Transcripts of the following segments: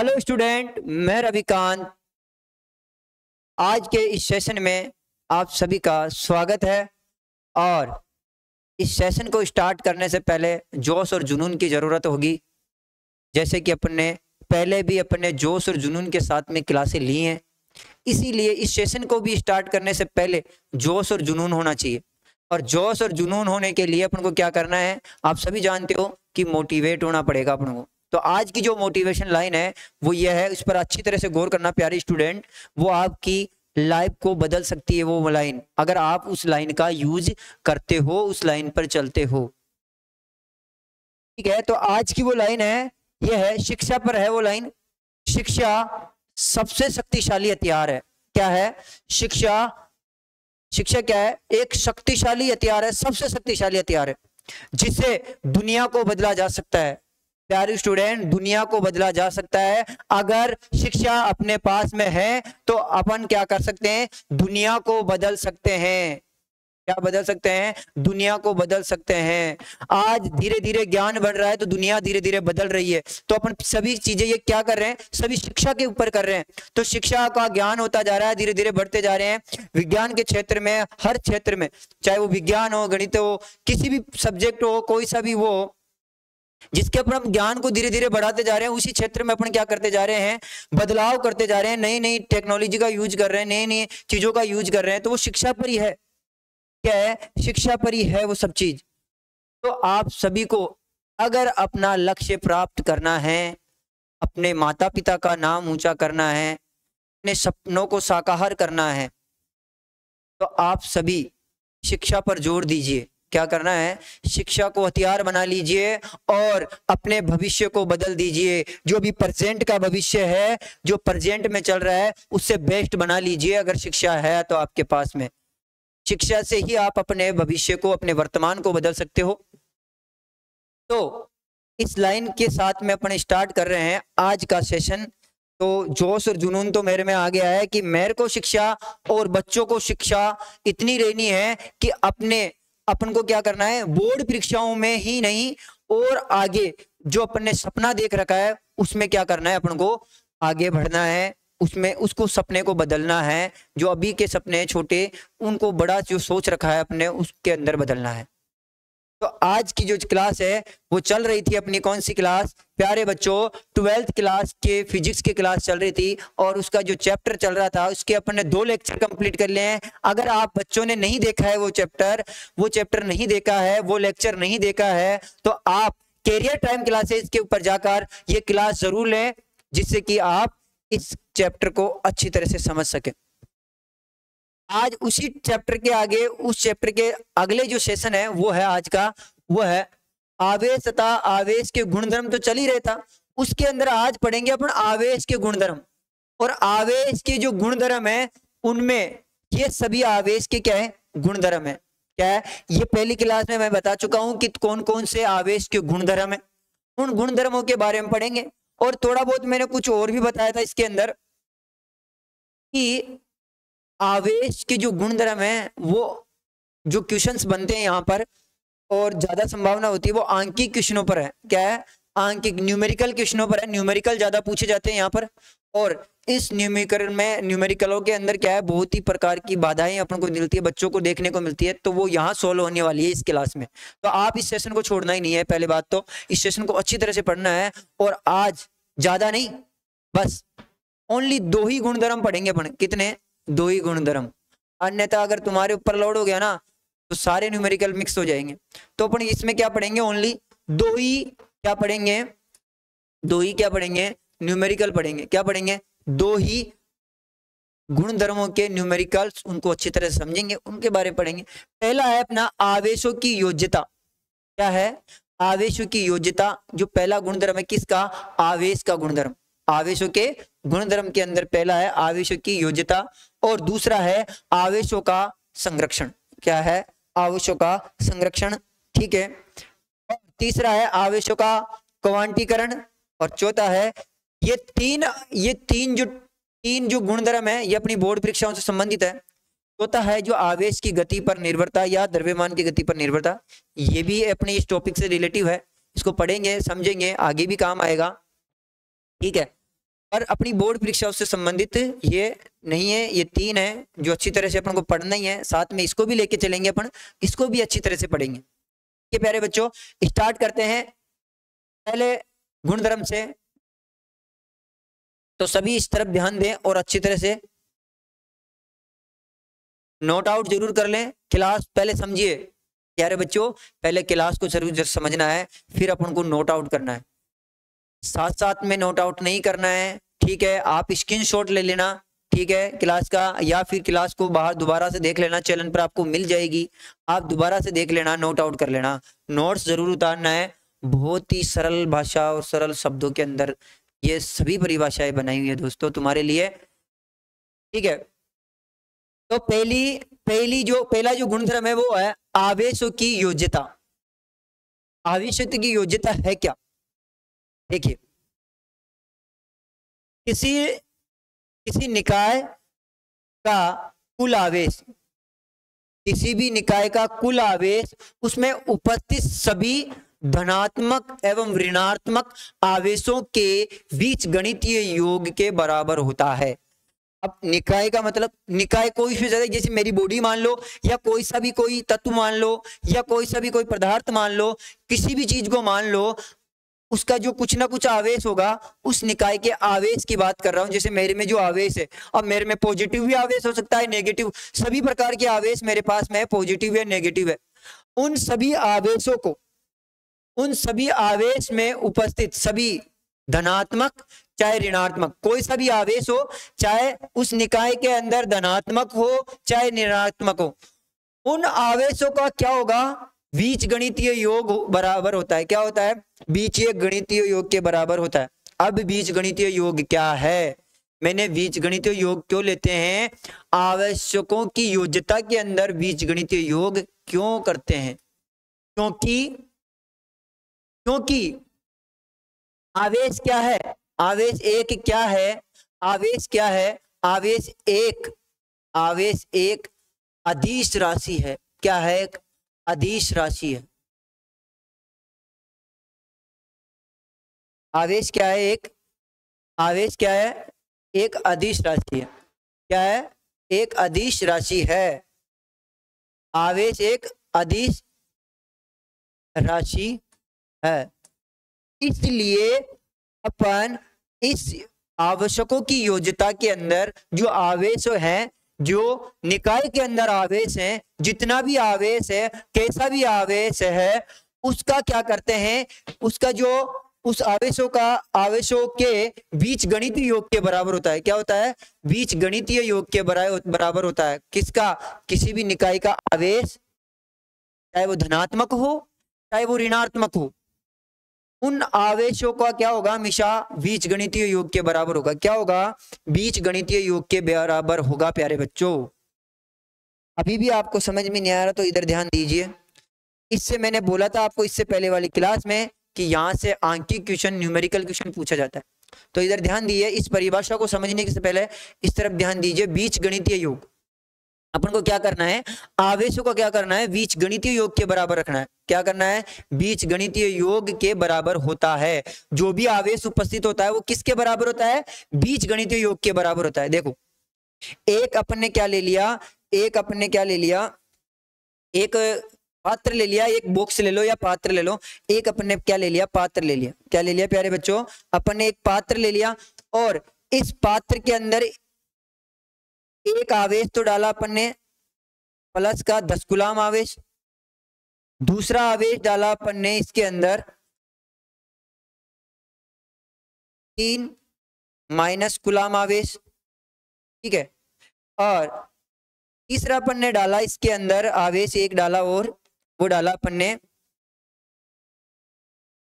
Hello student, मैं रविकांत। आज के इस सेशन में आप सभी का स्वागत है। और इस सेशन को स्टार्ट करने से पहले जोश और जुनून की ज़रूरत होगी। जैसे कि अपने पहले भी अपने जोश और जुनून के साथ में क्लासें ली हैं, इसीलिए इस सेशन को भी स्टार्ट करने से पहले जोश और जुनून होना चाहिए। और जोश और जुनून होने के लिए अपन को क्या करना है, आप सभी जानते हो कि मोटिवेट होना पड़ेगा अपन को। तो आज की जो मोटिवेशन लाइन है वो ये है, इस पर अच्छी तरह से गौर करना प्यारे स्टूडेंट। वो आपकी लाइफ को बदल सकती है वो लाइन, अगर आप उस लाइन का यूज करते हो, उस लाइन पर चलते हो। ठीक है, तो आज की वो लाइन है, ये है शिक्षा पर है वो लाइन। शिक्षा सबसे शक्तिशाली हथियार है। क्या है? शिक्षा। शिक्षा क्या है? एक शक्तिशाली हथियार है, सबसे शक्तिशाली हथियार है जिससे दुनिया को बदला जा सकता है। प्यारे स्टूडेंट, दुनिया को बदला जा सकता है। अगर शिक्षा अपने पास में है तो अपन क्या कर सकते हैं? दुनिया को बदल सकते हैं। क्या बदल सकते हैं? दुनिया को बदल सकते हैं। आज धीरे धीरे ज्ञान बढ़ रहा है तो दुनिया धीरे धीरे बदल रही है। तो अपन सभी चीजें ये क्या कर रहे हैं? सभी शिक्षा के ऊपर कर रहे हैं। तो शिक्षा का ज्ञान होता जा रहा है, धीरे धीरे बढ़ते जा रहे हैं। विज्ञान के क्षेत्र में, हर क्षेत्र में, चाहे वो विज्ञान हो, गणित हो, किसी भी सब्जेक्ट हो, कोई सा भी वो, जिसके ऊपर हम ज्ञान को धीरे धीरे बढ़ाते जा रहे हैं, उसी क्षेत्र में अपन क्या करते जा रहे हैं? बदलाव करते जा रहे हैं, नई नई टेक्नोलॉजी का यूज कर रहे हैं, नई नई चीजों का यूज कर रहे हैं। तो वो शिक्षा पर ही है। क्या है? शिक्षा पर ही है वो सब चीज। तो आप सभी को अगर अपना लक्ष्य प्राप्त करना है, अपने माता पिता का नाम ऊंचा करना है, अपने सपनों को साकार करना है, तो आप सभी शिक्षा पर जोर दीजिए। क्या करना है? शिक्षा को हथियार बना लीजिए और अपने भविष्य को बदल दीजिए। जो भी प्रेजेंट का भविष्य है, जो प्रेजेंट में चल रहा है, उससे बेस्ट बना लीजिए। अगर शिक्षा है तो आपके पास में, शिक्षा से ही आप अपने भविष्य को, अपने वर्तमान को बदल सकते हो। तो इस लाइन के साथ में अपन स्टार्ट कर रहे हैं आज का सेशन। तो जोश और जुनून तो मेरे में आ गया है कि मेरे को शिक्षा और बच्चों को शिक्षा इतनी लेनी है कि अपन को क्या करना है? बोर्ड परीक्षाओं में ही नहीं, और आगे जो अपन ने सपना देख रखा है उसमें क्या करना है? अपन को आगे बढ़ना है, उसमें उसको सपने को बदलना है। जो अभी के सपने छोटे, उनको बड़ा जो सोच रखा है अपने, उसके अंदर बदलना है। तो आज की जो क्लास है वो चल रही थी अपनी, कौन सी क्लास प्यारे बच्चों? 12th क्लास के फिजिक्स की क्लास चल रही थी और उसका जो चैप्टर चल रहा था उसके अपन ने 2 लेक्चर कंप्लीट कर लिए हैं। अगर आप बच्चों ने नहीं देखा है वो चैप्टर नहीं देखा है, वो लेक्चर नहीं देखा है, तो आप कैरियर टाइम क्लासेस के ऊपर जाकर ये क्लास जरूर लें, जिससे कि आप इस चैप्टर को अच्छी तरह से समझ सके। आज उसी चैप्टर के आगे, उस चैप्टर के अगले जो सेशन है वो है आज का, वो है आवेश तथा आवेश के गुणधर्म। तो चल ही रहा था, उसके अंदर आज पढ़ेंगे अपन आवेश के गुणधर्म। और आवेश के जो गुणधर्म है उनमें ये सभी आवेश के क्या है? गुणधर्म है। क्या है? ये पहली क्लास में मैं बता चुका हूं कि कौन कौन से आवेश के गुणधर्म है। उन गुणधर्मों के बारे में पढ़ेंगे। और थोड़ा बहुत मैंने कुछ और भी बताया था इसके अंदर कि आवेश के जो गुणधर्म है, वो जो क्वेश्चंस बनते हैं यहाँ पर, और ज्यादा संभावना होती है वो आंकिक क्वेश्चनों पर है। क्या है? आंकिक, न्यूमेरिकल क्वेश्चनों पर है। न्यूमेरिकल ज्यादा पूछे जाते हैं यहाँ पर। और इस न्यूमेरिकलों के अंदर क्या है? बहुत ही प्रकार की बाधाएं अपन को मिलती है, बच्चों को देखने को मिलती है। तो वो यहाँ सोल्व होने वाली है इस क्लास में। तो आप इस सेशन को छोड़ना ही नहीं है। पहले बात तो इस सेशन को अच्छी तरह से पढ़ना है। और आज ज्यादा नहीं, बस ओनली 2 ही गुणधर्म पढ़ेंगे अपन। कितने? 2 ही गुणधर्म। अन्यथा अगर तुम्हारे ऊपर लोड हो गया ना तो सारे न्यूमेरिकल मिक्स हो जाएंगे। तो अपन इसमें क्या पढ़ेंगे? ओनली 2 ही क्या पढ़ेंगे? 2 ही क्या पढ़ेंगे? न्यूमेरिकल पढ़ेंगे। क्या पढ़ेंगे? 2 ही गुणधर्मों के न्यूमेरिकल्स, उनको अच्छी तरह से समझेंगे, उनके बारे में पढ़ेंगे। पहला है अपना आवेशों की योज्यता। क्या है? आवेशों की योज्यता। जो पहला गुणधर्म है किसका? आवेश का गुणधर्म। आवेशों के गुणधर्म के अंदर पहला है आवेशों की योज्यता, और दूसरा है आवेशों का संरक्षण। क्या है? आवेशों का संरक्षण। ठीक है। और तीसरा है आवेशों का क्वांटीकरण, और चौथा है ये तीन जो गुणधर्म है ये अपनी बोर्ड परीक्षाओं से संबंधित है। चौथा है जो आवेश की गति पर निर्भरता या द्रव्यमान की गति पर निर्भरता। ये भी अपने इस टॉपिक से रिलेटिव है। इसको पढ़ेंगे, समझेंगे, आगे भी काम आएगा। ठीक है। पर अपनी बोर्ड परीक्षाओं से संबंधित ये नहीं है, ये 3 है जो अच्छी तरह से अपन को पढ़ना ही है। साथ में इसको भी लेके चलेंगे अपन, इसको भी अच्छी तरह से पढ़ेंगे। ये प्यारे बच्चों स्टार्ट करते हैं पहले गुणधर्म से। तो सभी इस तरफ ध्यान दें और अच्छी तरह से नोट आउट जरूर कर लें। क्लास पहले समझिए प्यारे बच्चों, पहले क्लास को जरूर समझना है, फिर अपन को नोट आउट करना है। साथ साथ में नोट आउट नहीं करना है, ठीक है। आप स्क्रीनशॉट ले लेना, ठीक है, क्लास का, या फिर क्लास को बाहर दोबारा से देख लेना, चैनल पर आपको मिल जाएगी, आप दोबारा से देख लेना, नोट आउट कर लेना। नोट्स जरूर उतारना है। बहुत ही सरल भाषा और सरल शब्दों के अंदर ये सभी परिभाषाएं बनाई हुई है दोस्तों तुम्हारे लिए, ठीक है। तो पहला जो गुणधर्म है वो है आवेशों की योज्यता। आवेशों की योज्यता है क्या? देखिए, किसी निकाय का कुल आवेश, किसी भी निकाय का कुल आवेश, उसमें उपस्थित सभी धनात्मक एवं ऋणात्मक आवेशों के बीच गणितीय योग के बराबर होता है। अब निकाय का मतलब, निकाय कोई भी, जैसे मेरी बॉडी मान लो, या कोई सा भी कोई तत्व मान लो, या कोई सा भी कोई पदार्थ मान लो, किसी भी चीज को मान लो, उसका जो कुछ ना कुछ आवेश होगा, उस निकाय के आवेश की बात कर रहा हूं। जैसे मेरे में जो आवेश है, अब मेरे में पॉजिटिव भी आवेश हो सकता है, नेगेटिव, सभी प्रकार के आवेश मेरे पास में पॉजिटिव है, नेगेटिव है। उन सभी आवेशों को, उन सभी आवेश में उपस्थित सभी धनात्मक चाहे ऋणात्मक, कोई सा भी आवेश हो, चाहे उस निकाय के अंदर धनात्मक हो चाहे ऋणात्मक हो, उन आवेशों का क्या होगा? बीज गणितीय योग बराबर होता है। क्या होता है? बीजीय गणितीय योग के बराबर होता है। अब बीज गणितीय योग क्या है? मैंने बीज गणितीय योग क्यों लेते हैं? आवश्यकों की योज्यता के अंदर बीज गणितीय योग क्यों करते हैं? क्योंकि आवेश क्या है? आवेश एक क्या है? आवेश क्या है? आवेश एक अदिश राशि है। क्या है? एक अदिश राशि है। आवेश क्या है? आवेश क्या है? एक अदिश राशि है। क्या है? एक अदिश राशि है। आवेश एक अदिश राशि है। इसलिए अपन इस आवश्यकों की योज्यता के अंदर जो आवेश है, जो निकाय के अंदर आवेश है, जितना भी आवेश है, कैसा भी आवेश है, उसका क्या करते हैं? उसका जो उस आवेशों के बीच गणितीय योग के बराबर होता है। क्या होता है? बीच गणितीय योग के बराबर होता है। किसका? किसी भी निकाय का आवेश, चाहे वो धनात्मक हो चाहे वो ऋणात्मक हो, उन आवेशों का क्या होगा? हमेशा बीज गणितीय योग के बराबर होगा। क्या होगा? बीज गणितीय योग के बराबर होगा। प्यारे बच्चों, अभी भी आपको समझ में नहीं आ रहा तो इधर ध्यान दीजिए। इससे मैंने बोला था आपको इससे पहले वाली क्लास में कि यहां से आंकिक क्वेश्चन, न्यूमेरिकल क्वेश्चन पूछा जाता है। तो इधर ध्यान दीजिए, इस परिभाषा को समझने से पहले इस तरफ ध्यान दीजिए। बीज गणितीय योग, अपन को क्या करना है? आवेशों का क्या करना है? बीज गणितीय योग के बराबर रखना है। क्या करना है? बीज गणितीय योग के बराबर होता है। जो भी आवेश उपस्थित होता है वो किसके बराबर होता है? बीज गणितीय योग के बराबर होता है। देखो, एक अपन ने क्या ले लिया? एक पात्र ले लिया, एक बॉक्स ले लो या पात्र ले लो। एक अपन ने क्या ले लिया? पात्र ले लिया। क्या ले लिया प्यारे बच्चों? अपन ने एक पात्र ले लिया, और इस पात्र के अंदर एक आवेश तो डाला अपन ने, प्लस का 10 कूलम आवेश। दूसरा आवेश डाला अपन ने इसके अंदर 3 माइनस कूलम आवेश, ठीक है। और तीसरा अपन ने डाला इसके अंदर आवेश एक डाला, और वो डाला अपन ने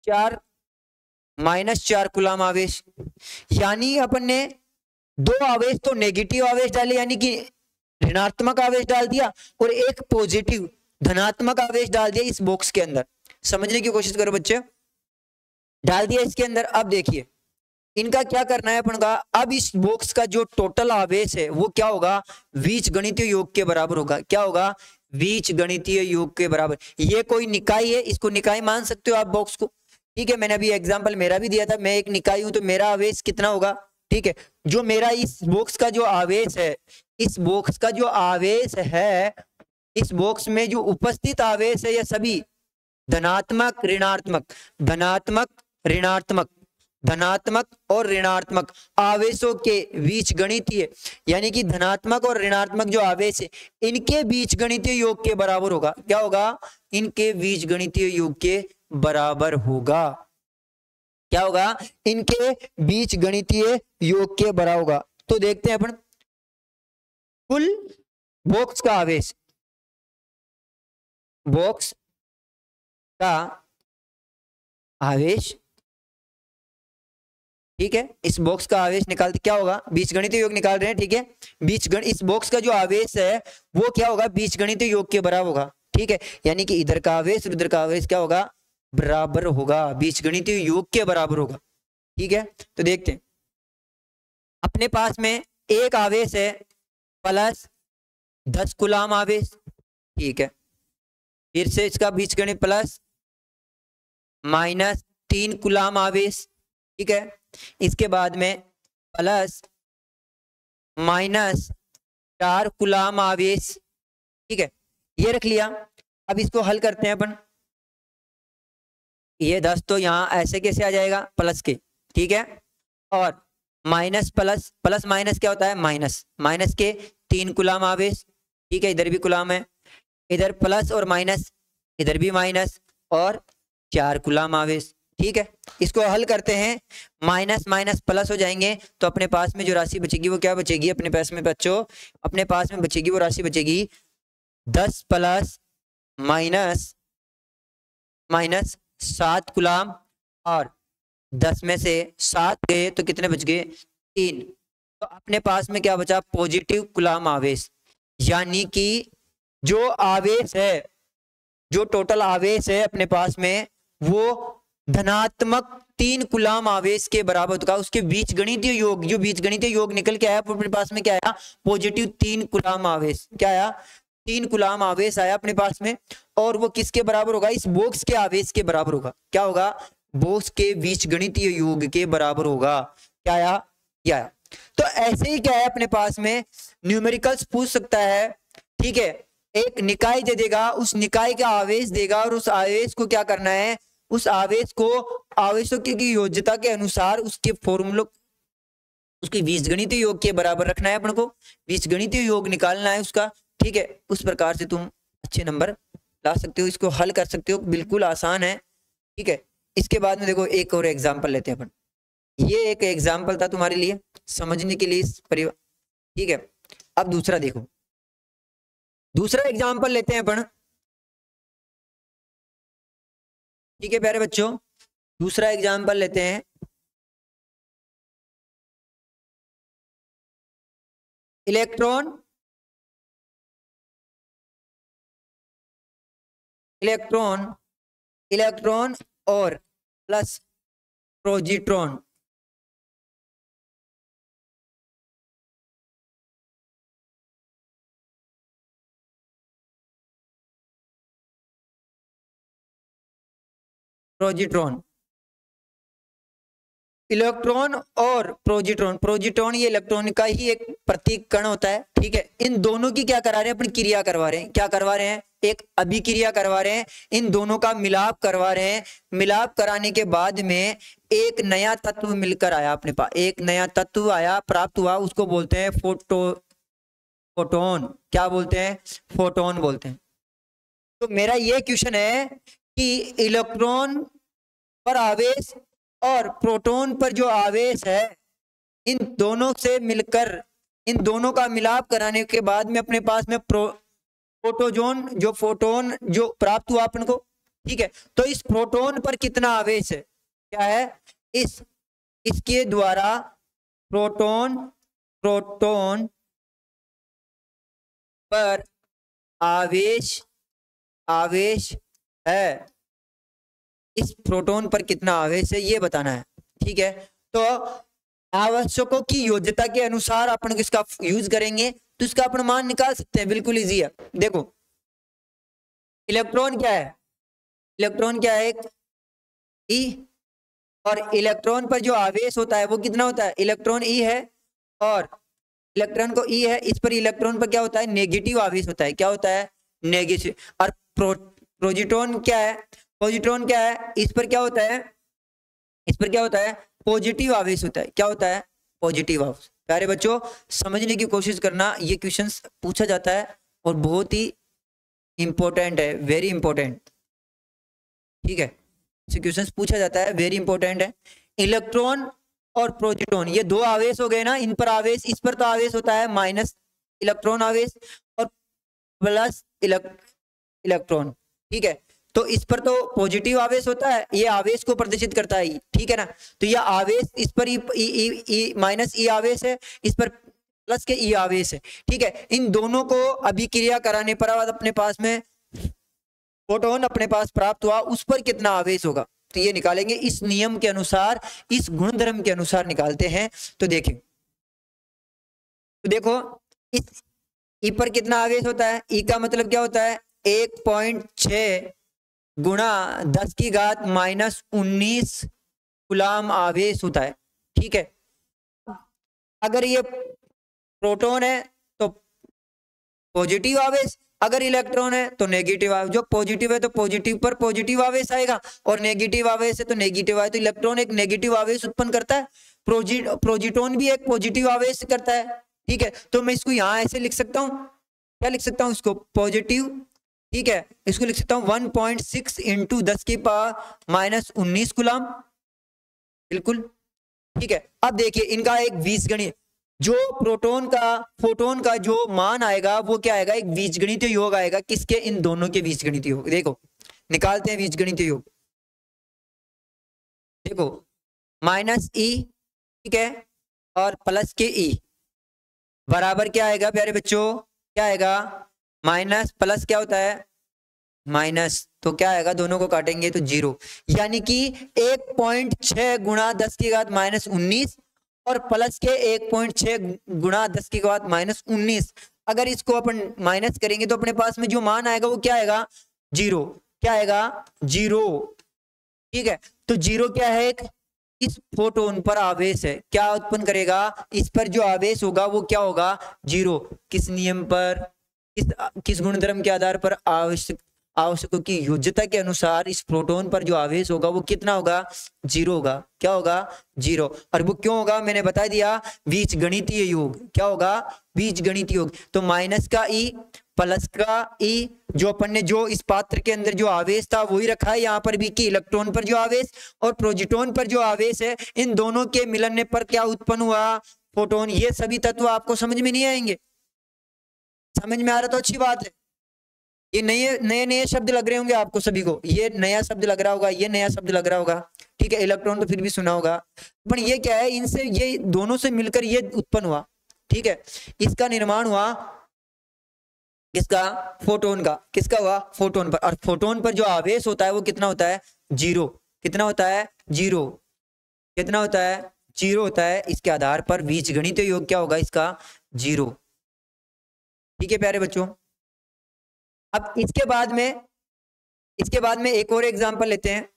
4 माइनस 4 कूलम आवेश। यानी अपन ने 2 आवेश तो नेगेटिव आवेश डाले, यानी कि ऋणात्मक आवेश डाल दिया, और एक पॉजिटिव धनात्मक आवेश डाल दिया इस बॉक्स के अंदर। समझने की कोशिश करो बच्चे, डाल दिया इसके अंदर। अब देखिए इनका क्या करना है अपन का। अब इस बॉक्स का जो टोटल आवेश है वो क्या होगा? बीज गणितीय योग के बराबर होगा। क्या होगा? बीज गणितीय योग के बराबर। ये कोई निकाय है, इसको निकाय मान सकते हो आप बॉक्स को, ठीक है। मैंने अभी एग्जांपल मेरा भी दिया था, मैं एक निकाय हूं तो मेरा आवेश कितना होगा? ठीक है। जो मेरा इस बॉक्स का जो आवेश है, इस बॉक्स का जो आवेश है, इस बॉक्स में जो उपस्थित आवेश है, यह सभी धनात्मक ऋणात्मक, धनात्मक ऋणात्मक, धनात्मक और ऋणात्मक आवेशों के बीच गणितीय, यानी कि धनात्मक और ऋणात्मक जो आवेश है इनके बीच गणितीय योग के बराबर होगा। क्या होगा? इनके बीच गणितीय योग के बराबर होगा। क्या होगा? इनके बीच गणितीय योग के बराबर होगा। तो देखते हैं अपन, कुल बॉक्स का आवेश, बॉक्स का आवेश, ठीक है, इस बॉक्स का आवेश निकालते क्या होगा? बीजगणितीय योग निकाल रहे हैं, ठीक है। इस बॉक्स का जो आवेश है वो क्या होगा? बीजगणितीय योग के बराबर होगा, ठीक है। यानी कि इधर का आवेश और इधर का आवेश क्या होगा? बराबर होगा, बीजगणितीय योग के बराबर होगा, ठीक है। तो देखते हैं, अपने पास में एक आवेश है प्लस 10 कूलाम आवेश, ठीक है। फिर से इसका बीजगणित प्लस माइनस 3 कूलाम आवेश, ठीक है। इसके बाद में प्लस माइनस 4 कूलाम आवेश, ठीक है। ये रख लिया। अब इसको हल करते हैं अपन। ये 10 तो यहाँ ऐसे कैसे आ जाएगा? प्लस के, ठीक है। और माइनस प्लस, प्लस माइनस क्या होता है? माइनस, माइनस के 3 कूलाम आवेश, ठीक है। इधर भी कूलाम है, इधर प्लस और माइनस, इधर भी माइनस और 4 कूलाम आवेश, ठीक है। इसको हल करते हैं, माइनस माइनस प्लस हो जाएंगे, तो अपने पास में जो राशि बचेगी वो क्या बचेगी? अपने पास में बच्चों, अपने पास में बचेगी वो राशि बचेगी 10 प्लस माइनस माइनस 7 कूलाम, और 10 में से 7 गए तो कितने बच गए? 3। तो अपने पास में क्या बचा? पॉजिटिव कूलाम आवेश। यानी कि जो आवेश है, जो टोटल आवेश है अपने पास में, वो धनात्मक 3 कूलाम आवेश के बराबर होगा। उसके बीजगणितीय योग, जो बीजगणितीय योग निकल के आया अपने पास में क्या आया? पॉजिटिव 3 कूलाम आवेश। क्या आया? 3 कूलाम आवेश आया अपने पास में, और वो किसके बराबर होगा? इस बॉक्स के आवेश के बराबर होगा। क्या होगा? बॉक्स के बीजगणितीय योग के बराबर होगा। क्या आया? क्या आया? तो ऐसे ही क्या है अपने पास में, न्यूमेरिकल्स पूछ सकता है, ठीक है। एक निकाय दे देगा, उस निकाय का आवेश देगा, और उस आवेश को क्या करना है? उस आवेश को आवेशों की योज्यता के अनुसार उसके फॉर्मूलों, उसके बीजगणितीय योग के बराबर रखना है अपन को, बीजगणितीय योग निकालना है उसका, ठीक है। उस प्रकार से तुम अच्छे नंबर ला सकते हो, इसको हल कर सकते हो, बिल्कुल आसान है, ठीक है। इसके बाद में देखो एक और एग्जाम्पल लेते हैं अपन। ये एक एग्जाम्पल था तुम्हारे लिए समझने के लिए इस परिवार, ठीक है। अब दूसरा देखो, दूसरा एग्जाम्पल लेते हैं अपन, ठीक है प्यारे बच्चों। दूसरा एग्जाम्पल लेते हैं, इलेक्ट्रॉन, इलेक्ट्रॉन, इलेक्ट्रॉन और प्लस प्रोजिट्रॉन, प्रोजिट्रॉन, इलेक्ट्रॉन और प्रोजिट्रॉन, प्रोजिट्रॉन ये इलेक्ट्रॉन का ही एक प्रतीक कण होता है, ठीक है। इन दोनों की क्या करा रहे हैं अपन? क्रिया करवा रहे हैं। क्या करवा रहे हैं? एक अभिक्रिया करवा रहे हैं, इन दोनों का मिलाप करवा रहे हैं। मिलाप कराने के बाद में एक नया तत्व मिलकर आया अपने पास, एक नया तत्व आया, प्राप्त हुआ, उसको बोलते हैं फोटोन। क्या बोलते हैं? फोटोन बोलते हैं। तो मेरा ये क्वेश्चन है कि इलेक्ट्रॉन पर आवेश और प्रोटॉन पर जो आवेश है, इन दोनों से मिलकर, इन दोनों का मिलाप कराने के बाद में अपने पास में फोटोजोन, जो फोटोन जो प्राप्त हुआ अपन को, ठीक है। तो इस प्रोटॉन पर कितना आवेश है? क्या है? इसके द्वारा प्रोटॉन पर आवेश है, इस प्रोटॉन पर कितना आवेश है ये बताना है, ठीक है। तो आवश्यकों की योज्यता के अनुसार अपन इसका यूज करेंगे तो इसका अपन मान निकाल सकते हैं, बिल्कुल इजी है। देखो इलेक्ट्रॉन क्या है? इलेक्ट्रॉन क्या है? एक और इलेक्ट्रॉन पर जो आवेश होता है वो कितना होता है, इलेक्ट्रॉन ई है, और इलेक्ट्रॉन को ई है, इस पर इलेक्ट्रॉन पर क्या होता है, नेगेटिव आवेश होता है, क्या होता है, नेगेटिव। और प्रोजिट्रॉन क्या है, पॉजिट्रॉन क्या है, इस पर क्या होता है, इस पर क्या होता है, पॉजिटिव आवेश होता है, क्या होता है, पॉजिटिव आवेश। प्यारे बच्चों समझने की कोशिश करना, ये क्वेश्चंस पूछा जाता है और बहुत ही इंपॉर्टेंट है, वेरी इंपॉर्टेंट, ठीक है, क्वेश्चंस पूछा जाता है, वेरी इंपॉर्टेंट है। इलेक्ट्रॉन और प्रोटॉन ये दो आवेश हो गए ना, इन पर आवेश, इस पर तो आवेश होता है माइनस इलेक्ट्रॉन आवेश और प्लस इलेक्ट्रॉन, ठीक है, तो इस पर तो पॉजिटिव आवेश होता है, ये आवेश को प्रदर्शित करता है, ठीक है ना, तो ये आवेश इस पर माइनस ई आवेश है, इस पर प्लस के ई आवेश है, ठीक है। इन दोनों को अभिक्रिया कराने पर अपने पास में फोटोन अपने पास प्राप्त हुआ, उस पर कितना आवेश होगा, तो ये निकालेंगे इस नियम के अनुसार, इस गुणधर्म के अनुसार निकालते हैं। तो देखें, तो देखो इस ई पर कितना आवेश होता है, ई का मतलब क्या होता है, 1.6 गुणा 10 की घात -19 कूलाम आवेश होता है, ठीक है। अगर ये प्रोटॉन है तो पॉजिटिव आवेश, अगर इलेक्ट्रॉन है तो नेगेटिव आवेश, जो पॉजिटिव है तो पॉजिटिव पर पॉजिटिव आवेश आएगा, और नेगेटिव आवेश है तो नेगेटिव आवेश, तो इलेक्ट्रॉन एक नेगेटिव आवेश उत्पन्न करता है, प्रोजिटॉन भी एक पॉजिटिव आवेश करता है, ठीक है। तो मैं इसको यहां ऐसे लिख सकता हूं, क्या लिख सकता हूं इसको, पॉजिटिव, ठीक है, इसको लिख सकता हूं 1.6 इंटू 10 की पावर -19 कूलाम, बिल्कुल, ठीक है। अब देखिए इनका एक बीजगणित, जो प्रोटॉन का फोटोन का जो मान आएगा वो क्या आएगा, एक बीजगणितीय योग आएगा, किसके, इन दोनों के बीजगणितीय योग। देखो निकालते हैं बीजगणितीय योग, देखो माइनस ई, ठीक है, और प्लस के ई बराबर क्या आएगा प्यारे बच्चों, क्या आएगा, माइनस प्लस क्या होता है, माइनस, तो क्या आएगा, दोनों को काटेंगे तो 0, यानी कि 1.6 गुणा 10 की घात -19 और प्लस के 1.6 गुणा 10 की घात -19, अगर इसको अपन माइनस करेंगे तो अपने पास में जो मान आएगा वो क्या आएगा, 0, क्या आएगा, 0, ठीक है। तो 0 क्या है, एक इस फोटोन पर आवेश है, क्या उत्पन्न करेगा, इस पर जो आवेश होगा वो क्या होगा, 0, किस नियम पर, किस गुणधर्म के आधार पर, आवश्यकों की योज्यता के अनुसार इस प्रोटॉन पर जो आवेश होगा वो कितना होगा, 0 होगा, क्या होगा, 0, और वो क्यों होगा मैंने बता दिया, बीजगणितीय योग, क्या होगा, बीजगणितीय योग। तो माइनस का ई प्लस का ई, जो अपन ने जो इस पात्र के अंदर जो आवेश था वही रखा है यहाँ पर भी, कि इलेक्ट्रॉन पर जो आवेश और प्रोजिटॉन पर जो आवेश है, इन दोनों के मिलने पर क्या उत्पन्न हुआ, फोटोन। ये सभी तत्व आपको समझ में नहीं आएंगे, समझ में आ रहा तो अच्छी बात है, ये नए नए नए शब्द लग रहे होंगे आपको सभी को, ये नया शब्द लग रहा होगा, ये नया शब्द लग रहा होगा, ठीक है। इलेक्ट्रॉन तो फिर भी सुना होगा, पर ये क्या है, इनसे ये दोनों से मिलकर ये उत्पन्न हुआ, ठीक है, इसका निर्माण हुआ, किसका, फोटोन का, किसका हुआ, फोटोन पर, और फोटोन पर जो आवेश होता है वो कितना होता है, 0, कितना होता है, 0, कितना होता है, 0 होता है। इसके आधार पर बीजगणितीय योग क्या होगा इसका, 0, ठीक है प्यारे बच्चों। अब इसके बाद में एक और एग्जांपल लेते हैं,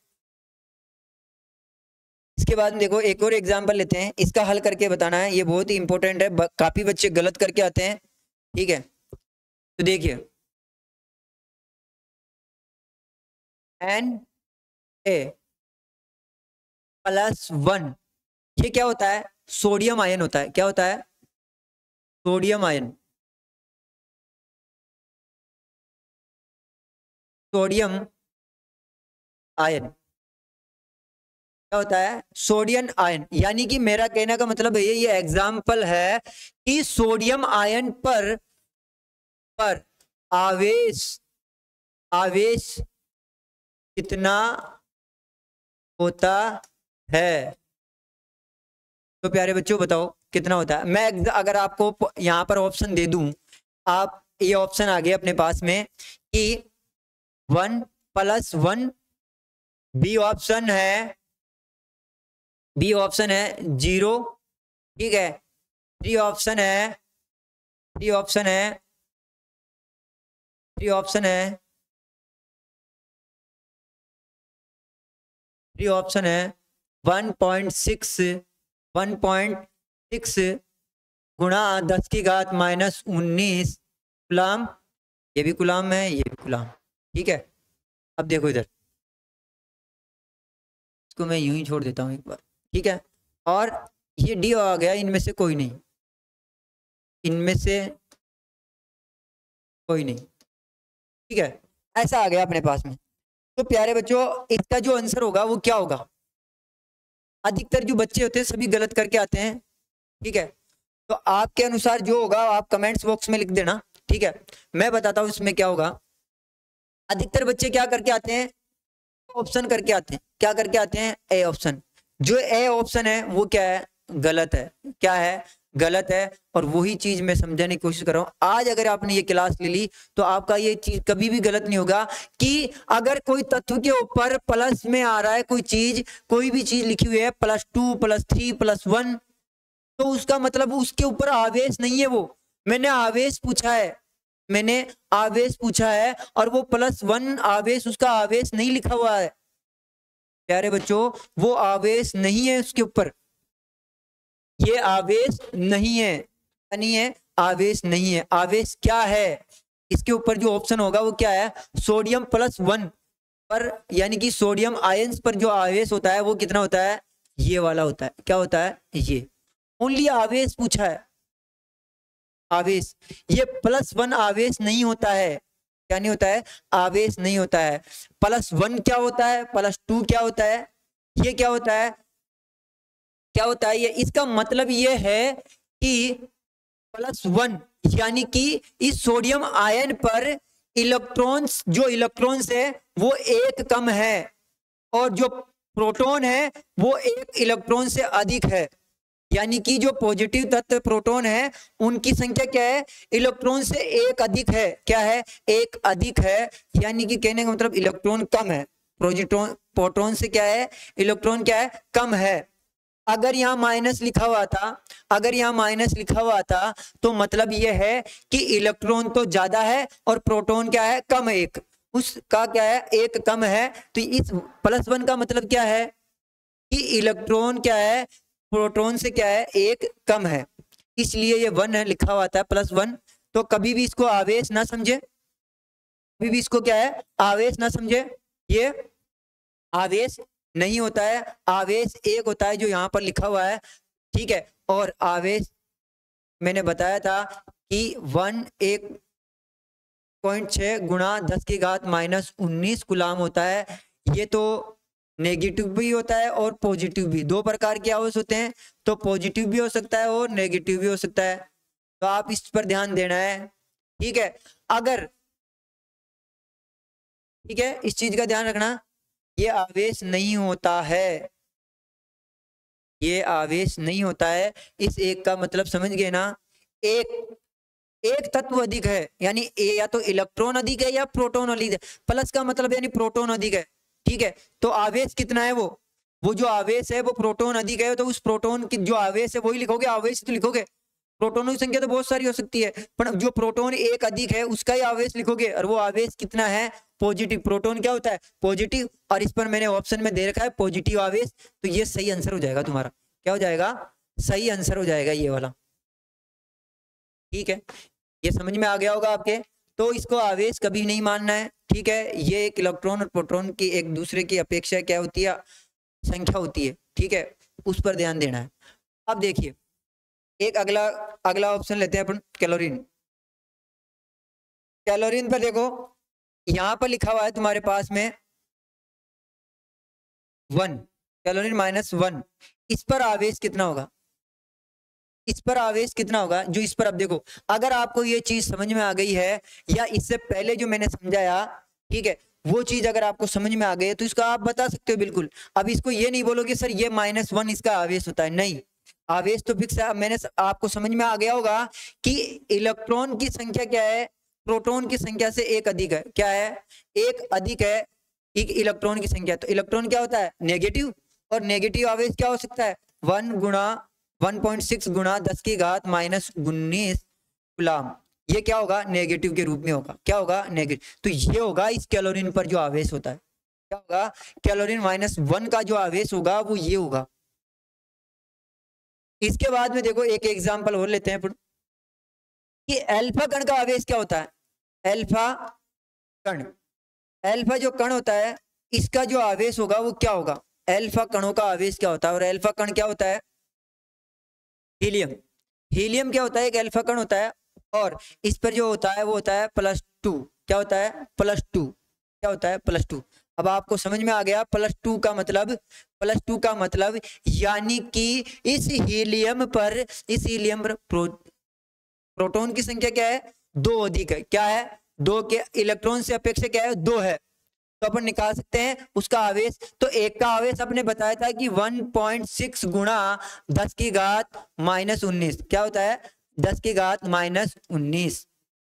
इसके बाद में देखो एक और एग्जांपल लेते हैं, इसका हल करके बताना है, ये बहुत ही इंपॉर्टेंट है, काफी बच्चे गलत करके आते हैं, ठीक है। तो देखिए Na+1, ये क्या होता है, सोडियम आयन होता है, क्या होता है, सोडियम आयन, सोडियम आयन क्या होता है, सोडियम आयन, यानी कि मेरा कहने का मतलब है ये एग्जाम्पल है कि सोडियम आयन पर आवेश आवेश कितना होता है, तो प्यारे बच्चों बताओ कितना होता है। मैं अगर आपको यहाँ पर ऑप्शन दे दूं, आप ये ऑप्शन आ गया अपने पास में कि 1+1, बी ऑप्शन है 0, ठीक है, 3 ऑप्शन है 3 ऑप्शन है 3 ऑप्शन है 3 ऑप्शन है 1.6 गुणा 10 की घात -19 कूलम। ये भी कूलम है, ये भी कूलम, ठीक है। अब देखो इधर, इसको मैं यूं ही छोड़ देता हूँ एक बार, ठीक है। और ये डी आ गया, इनमें से कोई नहीं, इनमें से कोई नहीं, ठीक है। ऐसा आ गया अपने पास में। तो प्यारे बच्चों, इसका जो आंसर होगा वो क्या होगा? अधिकतर जो बच्चे होते हैं सभी गलत करके आते हैं, ठीक है। तो आपके अनुसार जो होगा आप कमेंट्स बॉक्स में लिख देना, ठीक है। मैं बताता हूँ इसमें क्या होगा। अधिकतर बच्चे क्या करके आते हैं? ऑप्शन करके आते हैं। क्या करके आते हैं? A option. जो ए ऑप्शन है वो क्या है? गलत है। क्या है? गलत है। और वही चीज मैं समझाने की कोशिश कर रहा हूं। आज अगर आपने ये क्लास ले ली तो आपका ये चीज कभी भी गलत नहीं होगा कि अगर कोई तत्व के ऊपर प्लस में आ रहा है कोई चीज, कोई भी चीज लिखी हुई है +2 +3 +1, तो उसका मतलब उसके ऊपर आवेश नहीं है। वो मैंने आवेश पूछा है, मैंने आवेश पूछा है और वो +1 आवेश, उसका आवेश नहीं लिखा हुआ है प्यारे बच्चों, वो आवेश नहीं है उसके ऊपर, ये आवेश नहीं है, नहीं है, आवेश नहीं है। आवेश क्या है? इसके ऊपर जो ऑप्शन होगा वो क्या है? सोडियम +1 पर, यानी कि सोडियम आयंस पर जो आवेश होता है वो कितना होता है? ये वाला होता है। क्या होता है? ये ओनली आवेश पूछा है, आवेश। ये +1 आवेश नहीं होता है। क्या नहीं होता है? आवेश नहीं होता है। +1 क्या होता है? +2 क्या होता है? ये क्या होता है? क्या होता है ये? इसका मतलब ये है कि +1 यानी कि इस सोडियम आयन पर इलेक्ट्रॉन्स, जो इलेक्ट्रॉन्स है वो एक कम है और जो प्रोटॉन है वो एक इलेक्ट्रॉन से अधिक है। यानी कि जो पॉजिटिव तत्व प्रोटॉन है उनकी संख्या क्या है? इलेक्ट्रॉन से एक अधिक है। क्या है? एक अधिक है। यानी कि कहने का मतलब इलेक्ट्रॉन कम है। प्रोटॉन से क्या है? इलेक्ट्रॉन क्या है? कम है। अगर यहाँ माइनस लिखा हुआ था, अगर यहाँ माइनस लिखा हुआ था तो मतलब यह है कि इलेक्ट्रॉन तो ज्यादा है और प्रोटॉन क्या है? कम है, एक उसका क्या है? एक कम है। तो इस +1 का मतलब क्या है? कि इलेक्ट्रॉन क्या है? प्रोटॉन से क्या है? एक कम है, इसलिए ये 1 है लिखा हुआ था +1। तो कभी भी इसको आवेश ना समझे, कभी भी इसको क्या है? आवेश ना समझे। ये आवेश नहीं होता है, आवेश एक होता है जो यहाँ पर लिखा हुआ है, ठीक है। और आवेश मैंने बताया था कि 1.6 गुणा 10 की घात -19 कूलम होता है। ये तो नेगेटिव भी होता है और पॉजिटिव भी, दो प्रकार के आवेश होते हैं। तो पॉजिटिव भी हो सकता है और नेगेटिव भी हो सकता है। तो आप इस पर ध्यान देना है, ठीक है। अगर, ठीक है, इस चीज का ध्यान रखना, ये आवेश नहीं होता है, ये आवेश नहीं होता है। इस एक का मतलब समझ गए ना? एक तत्व अधिक है, यानी या तो इलेक्ट्रॉन अधिक है या प्रोटॉन अधिक है। प्लस का मतलब यानी प्रोटॉन अधिक है, ठीक है। तो आवेश कितना है? वो जो आवेश है वो प्रोटॉन अधिक है, तो उस प्रोटॉन की जो आवेश है वही लिखोगे, आवेश तो लिखोगे। प्रोटॉनों की संख्या तो बहुत सारी हो सकती है, पर जो प्रोटॉन एक अधिक है उसका ही आवेश लिखोगे। और वो आवेश कितना है? पॉजिटिव। प्रोटॉन क्या होता है? पॉजिटिव। और इस पर मैंने ऑप्शन में दे रखा है पॉजिटिव आवेश। तो ये सही आंसर हो जाएगा तुम्हारा। क्या हो जाएगा? सही आंसर हो जाएगा ये वाला, ठीक है। ये समझ में आ गया होगा आपके। तो इसको आवेश कभी नहीं मानना है, ठीक है। ये एक इलेक्ट्रॉन और प्रोटॉन की एक दूसरे की अपेक्षा क्या होती है? संख्या होती है, ठीक है। उस पर ध्यान देना है। अब देखिए एक अगला ऑप्शन लेते हैं अपन, कैलोरीन। कैलोरीन पर देखो, यहां पर लिखा हुआ है तुम्हारे पास में 1, कैलोरीन -1। इस पर आवेश कितना होगा? इस पर आवेश कितना होगा? जो इस पर, अब देखो, अगर आपको ये चीज समझ में आ गई है या इससे पहले जो मैंने समझाया, ठीक है, वो चीज अगर आपको समझ में आ गई है तो इसका आप बता सकते हो बिल्कुल। अब इसको ये नहीं बोलोगे सर ये -1 इसका आवेश होता है, नहीं। आवेश तो फिक्स है। मैंने आपको समझ में आ गया होगा कि इलेक्ट्रॉन की संख्या क्या है? प्रोटॉन की संख्या से एक अधिक है। क्या है? एक अधिक है एक इलेक्ट्रॉन की संख्या। तो इलेक्ट्रॉन क्या होता है? नेगेटिव। और नेगेटिव आवेश क्या हो सकता है? 1.6 गुणा 10 की घात -19 कूलम। ये क्या होगा? नेगेटिव के रूप में होगा। क्या होगा? नेगेटिव। तो ये होगा इस कैलोरीन पर जो आवेश होता है, क्या होगा, कैलोरीन -1 का जो आवेश होगा वो ये होगा। इसके बाद में देखो एक एग्जांपल और लेते हैं कि अल्फा कण का आवेश क्या होता है। अल्फा कण, अल्फा जो कण होता है इसका जो आवेश होगा वो क्या होगा, अल्फा कणों का आवेश क्या होता है। और अल्फा कण क्या होता है, हीलियम। हीलियम क्या होता है, एक अल्फा कण होता है और इस पर जो होता है वो होता है +2। क्या होता है, +2। क्या होता है, +2। अब आपको समझ में आ गया +2 का मतलब, +2 का मतलब यानी कि इस हीलियम पर, प्रोटॉन की संख्या क्या है, 2 अधिक है। क्या है, 2 के इलेक्ट्रॉन से अपेक्षा क्या है, 2 है। तो अपन निकाल सकते हैं उसका आवेश। तो एक का आवेश अपने बताया था कि 1.6 गुणा 10 की घात -19। क्या होता है, 10 की घात -19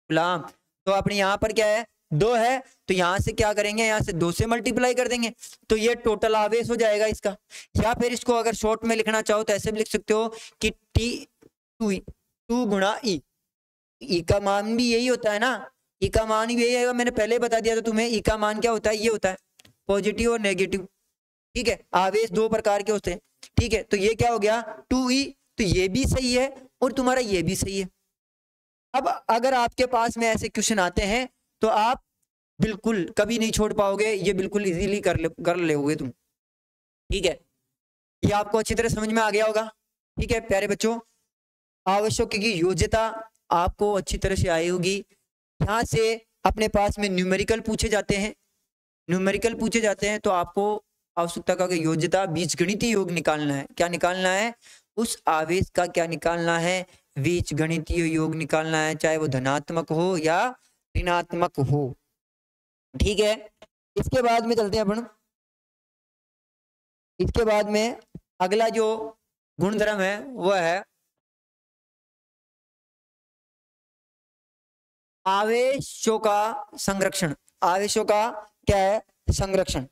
गुलाम। तो अपने यहाँ पर क्या है, 2 है, तो यहाँ से क्या करेंगे, यहाँ से 2 से मल्टीप्लाई कर देंगे तो ये टोटल आवेश हो जाएगा इसका। या फिर इसको अगर शॉर्ट में लिखना चाहो तो ऐसे भी लिख सकते हो कि T2 गुणा ई। ई का मान भी यही होता है ना, ई का मान भी यही है, मैंने पहले बता दिया था तुम्हें। ई का मान क्या होता है, ये होता है पॉजिटिव और नेगेटिव। ठीक है, आवेश 2 प्रकार के होते हैं। ठीक है, तो ये क्या हो गया 2e, तो ये भी सही है और तुम्हारा ये भी सही है। अब अगर आपके पास में ऐसे क्वेश्चन आते हैं तो आप बिल्कुल कभी नहीं छोड़ पाओगे, ये बिल्कुल इजीली कर लोगे तुम। ठीक है, ये आपको अच्छी तरह समझ में आ गया होगा। ठीक है प्यारे बच्चों, आवश्यक की योग्यता आपको अच्छी तरह से आई होगी। यहाँ से अपने पास में न्यूमेरिकल पूछे जाते हैं, न्यूमेरिकल पूछे जाते हैं तो आपको आवश्यकता का योग्यता बीजगणितीय योग निकालना है। क्या निकालना है, उस आवेश का क्या निकालना है, बीजगणितीय योग निकालना है, चाहे वो धनात्मक हो या ऋणात्मक हो। ठीक है, इसके बाद में चलते हैं अपन। इसके बाद में अगला जो गुणधर्म है वो है आवेशों का संरक्षण। आवेशों का क्या है, संरक्षण।